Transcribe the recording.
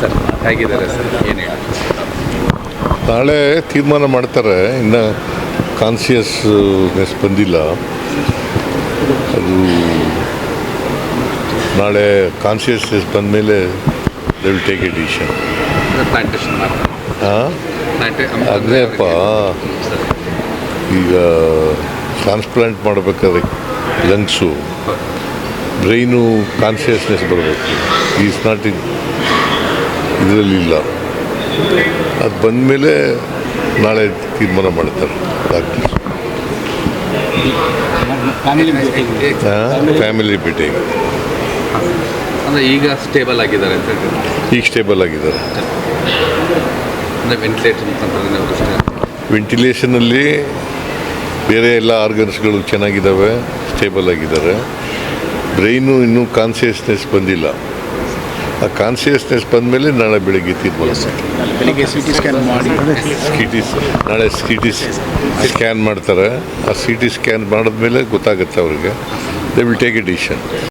Sir ಹೇಗಿದ್ದಾರೆ sir ಏನು ಹೇಳಿ ನಾಳೆ ತೀರ್ಮಾನ ಮಾಡ್ತಾರೆ, ಇನ್ನು ಕಾನ್ಸಿಯಸ್ನೆಸ್ ಬಂದಿಲ್ಲ. ಅದು ನಾಳೆ ಕಾನ್ಸಿಯಸ್ನೆಸ್ ಬಂದಮೇಲೆ they will take a decision. Plantation ಹಾಂ ಅದೇಪ್ಪ, ಈಗ ಟ್ರಾನ್ಸ್ಪ್ಲಾಂಟ್ ಮಾಡಬೇಕಾದ್ರೆ ಲಂಗ್ಸು ಬ್ರೈನು ಕಾನ್ಸಿಯಸ್ನೆಸ್ ಬರಬೇಕು. ಈಸ್ ನಾಟ್ ಇದರಲ್ಲಿಲ್ಲ. ಅದು ಬಂದಮೇಲೆ ನಾಳೆ ತೀರ್ಮಾನ ಮಾಡ್ತಾರೆ ಡಾಕ್ಟರ್ಸ್. ಫ್ಯಾಮಿಲಿ ಮೀಟಿಂಗ್ ಅಂದರೆ ಈಗ ಸ್ಟೇಬಲ್ ಆಗಿದ್ದಾರೆ ಅಂತ ಹೇಳಿ. ಈಗ ಸ್ಟೇಬಲ್ ಆಗಿದ್ದಾರೆ. ಅಂದರೆ ವೆಂಟಿಲೇಷನಲ್ಲಿ ಬೇರೆ ಎಲ್ಲ ಆರ್ಗನ್ಸ್ಗಳು ಚೆನ್ನಾಗಿದ್ದಾವೆ, ಸ್ಟೇಬಲ್ ಆಗಿದ್ದಾರೆ. ಬ್ರೈನು ಇನ್ನೂ ಕಾನ್ಸಿಯಸ್ನೆಸ್ ಬಂದಿಲ್ಲ. ಆ ಕಾನ್ಸಿಯಸ್ನೆಸ್ ಬಂದಮೇಲೆ ನಾಳೆ ಬೆಳಗ್ಗೆ ತೀರ್ಮಾನ ಬೆಳಿಗ್ಗೆ ಸಿ ಟಿ ಸ್ಕ್ಯಾನ್ ಮಾಡಿ ನಾಳೆ ಸಿ ಟಿ ಸ್ಕ್ಯಾನ್ ಮಾಡ್ತಾರೆ. ಆ ಸಿ ಟಿ ಸ್ಕ್ಯಾನ್ ಮಾಡಿದ್ಮೇಲೆ ಗೊತ್ತಾಗುತ್ತೆ ಅವ್ರಿಗೆ. They will take a decision.